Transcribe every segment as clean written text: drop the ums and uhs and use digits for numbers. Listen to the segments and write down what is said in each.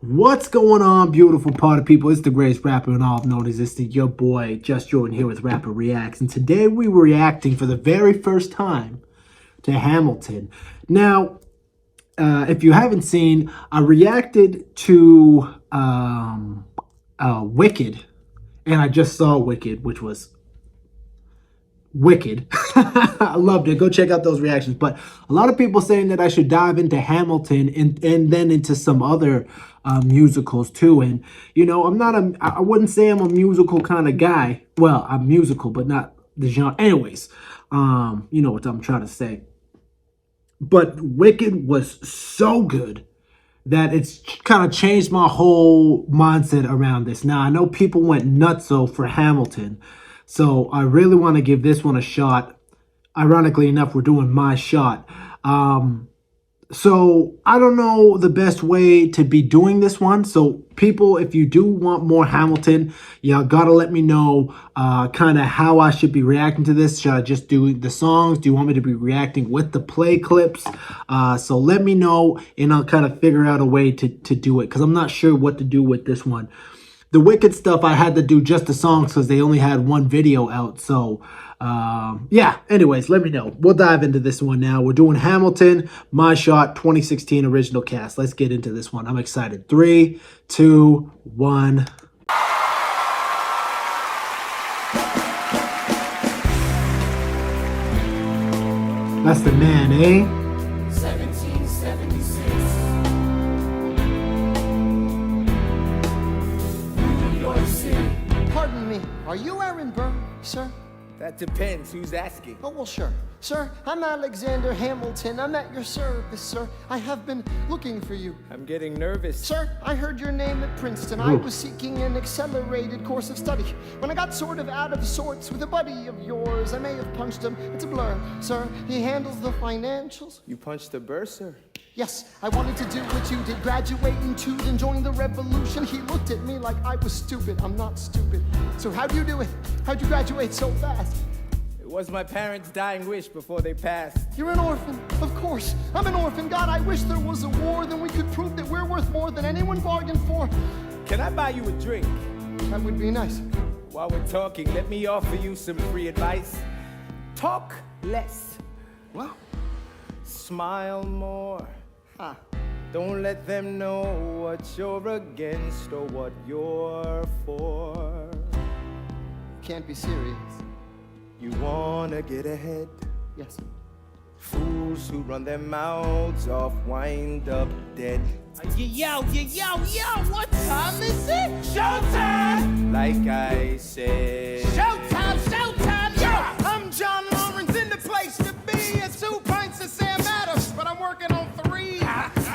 What's going on, beautiful party people? It's the greatest rapper in all of notice. It's your boy, JusJrdn here with Rapper Reacts. And today we were reacting for the very first time to Hamilton. Now, if you haven't seen, I reacted to Wicked. And I just saw Wicked, which was wicked. I loved it. Go check out those reactions. But a lot of people saying that I should dive into Hamilton and then into some other musicals too. And you know, I wouldn't say I'm a musical kind of guy. Well, I'm musical, but not the genre. Anyways, you know what I'm trying to say. But Wicked was so good that it's kind of changed my whole mindset around this. Now, I know people went nutso for Hamilton, so I really want to give this one a shot. Ironically enough, we're doing my shot. So I don't know the best way to be doing this one. So people, if you do want more Hamilton, y'all gotta let me know kind of how I should be reacting to this. Should I just do the songs? Do you want me to be reacting with the play clips? So let me know and I'll kind of figure out a way to do it, because I'm not sure what to do with this one. The Wicked stuff, I had to do just the songs because they only had one video out. So, yeah. Anyways, let me know. We'll dive into this one now. We're doing Hamilton, My Shot, 2016 original cast. Let's get into this one. I'm excited. 3, 2, 1. That's the man, eh? 1776. Pardon me, are you Aaron Burr, sir? That depends. Who's asking? Oh, well, sure. Sir, I'm Alexander Hamilton. I'm at your service, sir. I have been looking for you. I'm getting nervous. Sir, I heard your name at Princeton. I was seeking an accelerated course of study. When I got sort of out of sorts with a buddy of yours, I may have punched him. It's a blur, sir. He handles the financials. You punched a bursar. Yes, I wanted to do what you did, graduate in 2, then join the revolution. He looked at me like I was stupid. I'm not stupid. So how'd you do it? How'd you graduate so fast? It was my parents' dying wish before they passed. You're an orphan, of course. I'm an orphan. God, I wish there was a war, then we could prove that we're worth more than anyone bargained for. Can I buy you a drink? That would be nice. While we're talking, let me offer you some free advice. Talk less. Well, Smile more. huh. Don't let them know what you're against or what you're for. Can't be serious. You wanna get ahead? Yes. Fools who run their mouths off wind up dead. Yo, what time is it? Showtime! Like I said. Showtime, yo! I'm John Lawrence in the place to be. It's 2 pints of Sam Adams, but I'm working on 3.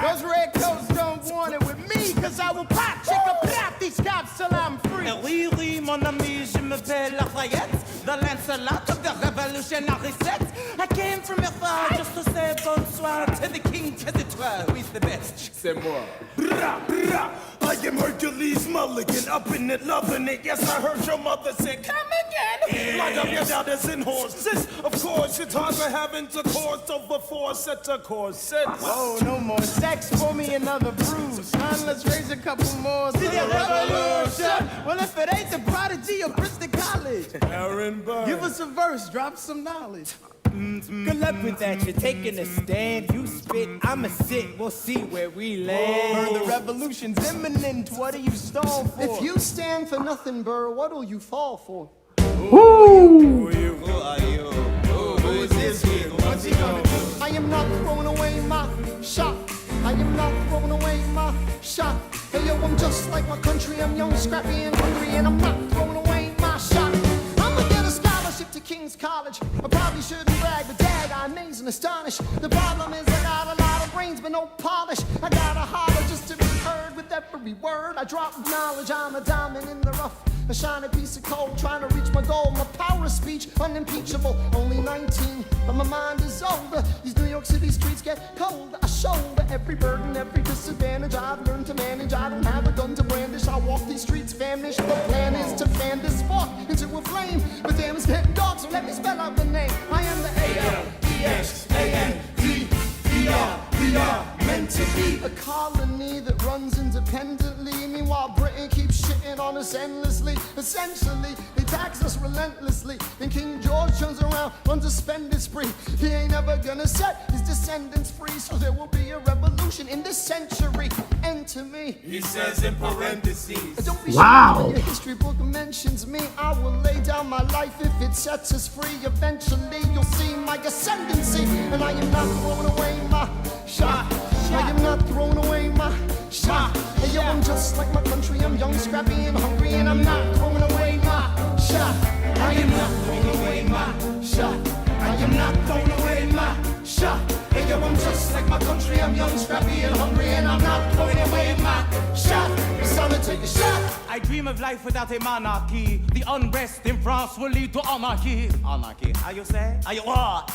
Those red coats don't want it with me, cause I will pop, chick-a-pop these cops till I'm free. Oui, oui, mon ami, je m'appelle Lafayette, the Lancelot of the revolutionary set. I came from afar just to say bonsoir to the king, to the 12, who is the best. C'est moi. Brah, brah. I am Hercules Mulligan, up in it, loving it. Yes, I heard your mother say, come again. Light up your doubters and horses. Of course, it's hard for having intercourse over 4 sets of corsets. Oh, no more sex, pour me another bruise. Son, let's raise a couple more to the revolution. Well, if it ain't the Prodigy or Bristol College, Aaron Burr. give us a verse, drop some knowledge. Good luck with that, you're taking a stand. You spit, I'ma sit, we'll see where we land. The revolution's imminent, what do you stall for? If you stand for nothing, Burr, what'll you fall for? Woo! Who are you? Who is this kid? What's he gonna do? I am not throwing away my shot. I am not throwing away my shot. Hey, yo, I'm just like my country. I'm young, scrappy, and hungry, and I'm not throwing away my shot. I'ma get a scholarship to King's College. I probably shouldn't brag, but dad, I amaze and astonish. The problem is I got a lot of brains, but no polish. I gotta holler just to be heard with every word. I drop knowledge, I'm a diamond in the rough. A shiny piece of coal, trying to reach my goal. My power of speech, unimpeachable. Only 19, but my mind is older. These New York City streets get cold. I shoulder every burden, every disadvantage. I've learned to manage. I don't have a gun to brandish. I walk these streets famished. The plan is to fan this spark into a flame. But damn, it's getting dark, so let me spell out the name. I am the A-L-E-X-A-N-D-E-R. We are meant to be a colony that runs runs independently. Meanwhile, Britain keeps shitting on us endlessly. Essentially, they tax us relentlessly. Then King George turns around, runs a spending spree. He ain't ever gonna set his descendants free, so there will be a revolution in this century. And to me, He says in parentheses. don't be Wow. sure when your history book mentions me. I will lay down my life if it sets us free. Eventually, you'll see my ascendancy, and I am not throwing away my shot. I am not throwing away my shot. Hey, yo, I'm just like my country. I'm young, scrappy, and hungry, and I'm not throwing away my shot. I am not throwing away my shot. I am not throwing away my shot. Hey, yo, I'm just like my country. I'm young, scrappy, and hungry, and I'm not throwing away my shot. It's time to take a shot. I dream of life without a monarchy. The unrest in France will lead to anarchy. Anarchy, how you say?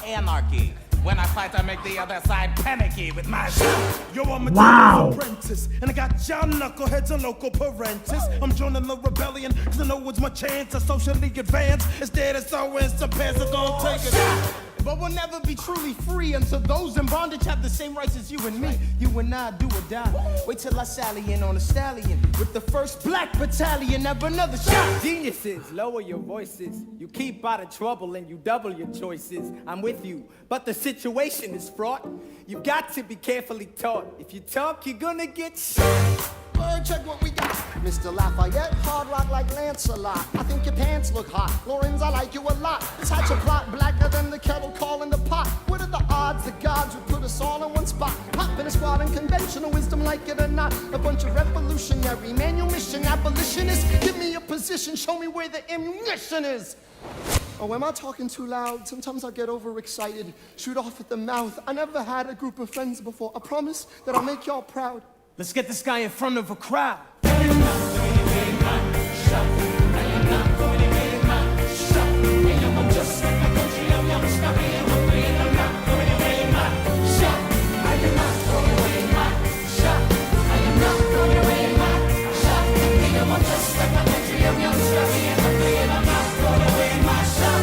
Anarchy. When I fight, I make the other side panicky with my shot. Yo, I'm a Wow. apprentice, and I got y'all knuckleheads and local parentes. I'm joining the rebellion, cause I know it's my chance to socially advance. Instead, it's always the pants are gonna take it. But we'll never be truly free until those in bondage have the same rights as you and me. You and I do or die. Wait till I sally in on a stallion with the first black battalion. Never another shot. Geniuses, lower your voices. You keep out of trouble and you double your choices. I'm with you, but the situation is fraught. You got to be carefully taught. If you talk, you're gonna get shot. Check what we got. Mr. Lafayette, hard rock like Lancelot. I think your pants look hot. Lorenz, I like you a lot. This hatch a plot blacker than the kettle calling the pot. What are the odds the gods would put us all in one spot? Hop in a squad and conventional wisdom, like it or not. A bunch of revolutionary manumission abolitionists. Give me a position, show me where the ammunition is. Oh, am I talking too loud? Sometimes I get overexcited. Shoot off at the mouth. I never had a group of friends before. I promise that I'll make y'all proud. Let's get this guy in front of a crowd.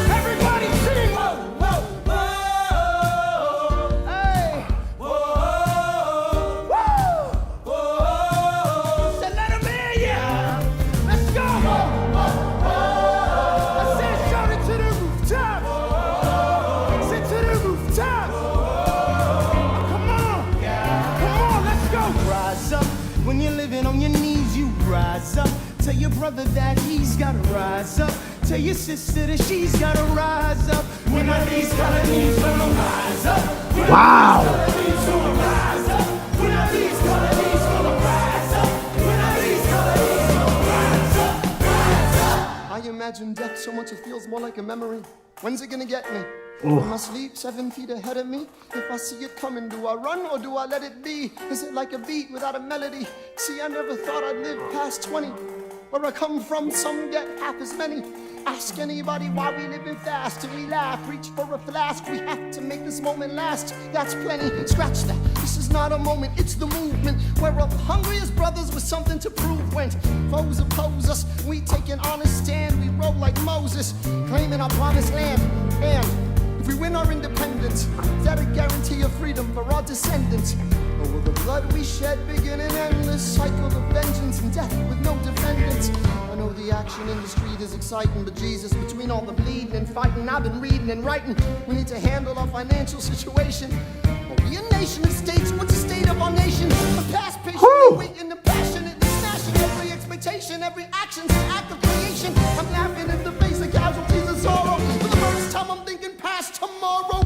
Everybody sing! Whoa, whoa, whoa! Hey! Whoa! Said let 'em hear ya! Let's go! I said shout it to the rooftop! Sit to the rooftop! Come on! Come on, let's go! Rise up. When you're living on your knees, you rise up. Tell your brother that he's gotta rise up. Tell your sister that she's gotta rise up. When our knees gotta knees, gonna rise up. Wow. I imagine death so much it feels more like a memory. When's it gonna get me? Oh. In my sleep, 7 feet ahead of me. If I see it coming, do I run or do I let it be? Is it like a beat without a melody? See, I never thought I'd live past 20. Where I come from, some get half as many. Ask anybody why we living fast and we laugh. Reach for a flask, we have to make this moment last. That's plenty, scratch that. This is not a moment, it's the movement. We're up hungry as brothers with something to prove. When foes oppose us, we take an honest stand. We roll like Moses, claiming our promised land. And if we win our independence, is that a guarantee of freedom for our descendants? Or will the blood we shed begin an endless cycle of vengeance and death with no defendants? I know the action in the street is exciting, but Jesus, between all the bleeding and fighting, I've been reading and writing. We need to handle our financial situation. Are we a nation of states? What's the state of our nation? A past patiently waiting and passionately smashing every expectation, every action's an act of creation. I'm laughing in the face of casualties and sorrow. For the first time, I'm thinking past tomorrow.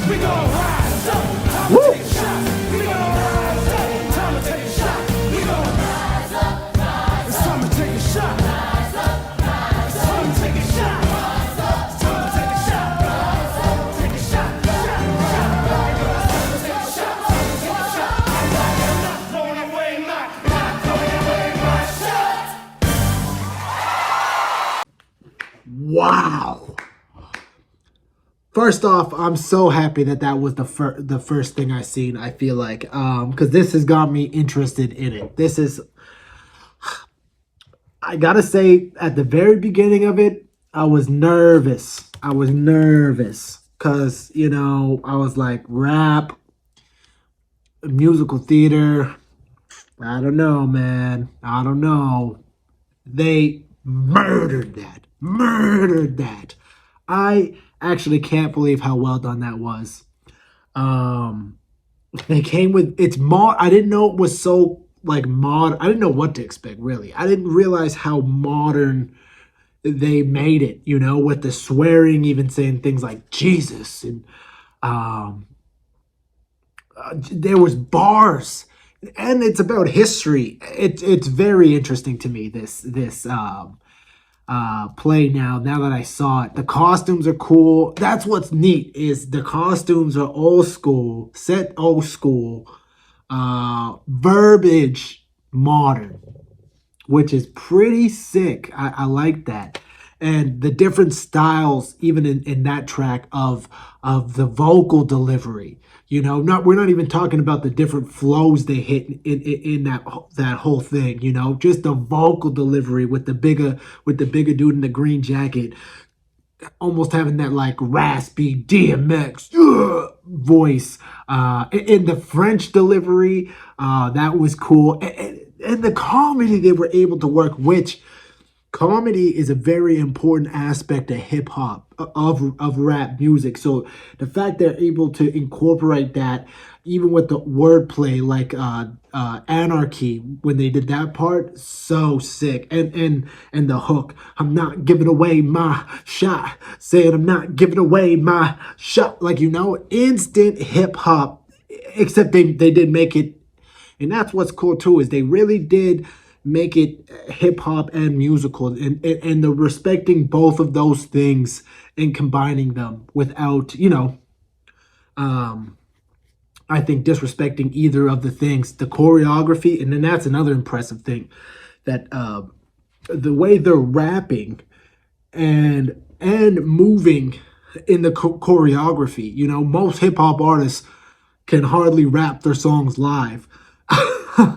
We gon' rise up. Time to take a shot. We gon' rise up. Time to take a shot. We gon' rise up. It's time to take a shot. It's time to take a shot. It's time to take a shot. Take a shot. I'm not throwing away my shot. Wow. First off, I'm so happy that that was the first thing I seen. I feel like because this has got me interested in it. This is I gotta say, at the very beginning of it, I was nervous. Because, you know, I was like, rap, musical theater. I don't know, man. I don't know. They murdered that. Murdered that. I actually can't believe how well done that was. They came with it's mod. I didn't know it was so like mod. I didn't know what to expect really. I didn't realize how modern they made it. You know, with the swearing, even saying things like Jesus, and there was bars, and it's about history. It's very interesting to me. This play now that I saw it. The costumes are cool. That's what's neat is the costumes are old school, set old school, verbiage modern, which is pretty sick. I like that. And the different styles, even in that track of the vocal delivery, you know, we're not even talking about the different flows they hit in that whole thing, you know, just the vocal delivery with the bigger dude in the green jacket, almost having that like raspy DMX voice, in the French delivery, that was cool, and the comedy they were able to work, which comedy is a very important aspect of hip hop, of rap music. So the fact they're able to incorporate that, even with the wordplay, like Anarchy, when they did that part, so sick. And the hook, I'm not giving away my shot, saying I'm not giving away my shot, like, you know, instant hip hop. Except they did make it, and that's what's cool too, is they really did make it hip hop and musical, and the respecting both of those things and combining them without, you know, I think disrespecting either of the things. The choreography, and then that's another impressive thing, that the way they're rapping and moving in the choreography. You know, most hip hop artists can hardly rap their songs live.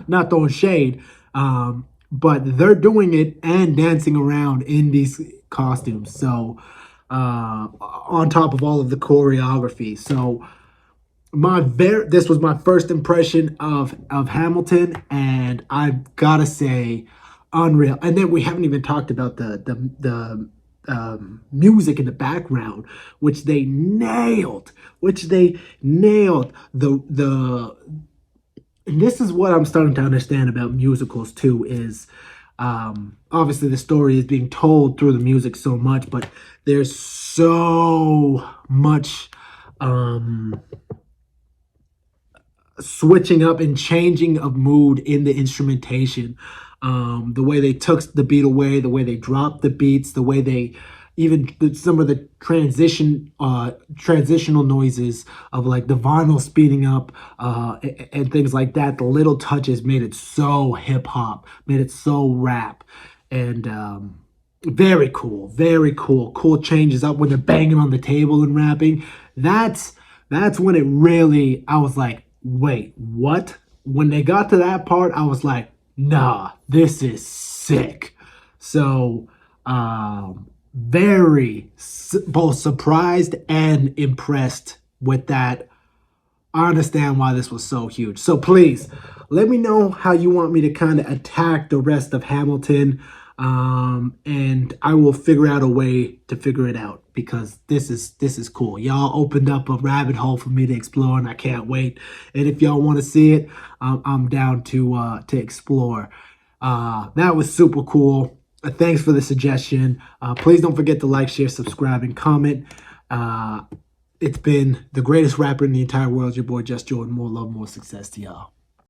Not throwing shade, but they're doing it and dancing around in these costumes. So on top of all of the choreography. So this was my first impression of Hamilton, and I've gotta say, unreal. And then we haven't even talked about the music in the background, which they nailed. And this is what I'm starting to understand about musicals too, is obviously the story is being told through the music so much, but there's so much switching up and changing of mood in the instrumentation. The way they took the beat away, the way they dropped the beats, the way they even some of the transitional noises of like the vinyl speeding up, and things like that. The little touches made it so hip hop, made it so rap, and very cool. Cool changes up when they're banging on the table and rapping. That's when it really, I was like, wait, what? When they got to that part, I was like, nah, this is sick. So both surprised and impressed with that. I understand why this was so huge. So please let me know how you want me to kind of attack the rest of Hamilton, and I will figure out a way to figure it out, because this is cool. Y'all opened up a rabbit hole for me to explore, and I can't wait. And if y'all want to see it, I'm down to explore. That was super cool. Thanks for the suggestion. Please don't forget to like, share, subscribe, and comment. It's been the greatest rapper in the entire world. Your boy JusJrdn. More love, more success to y'all.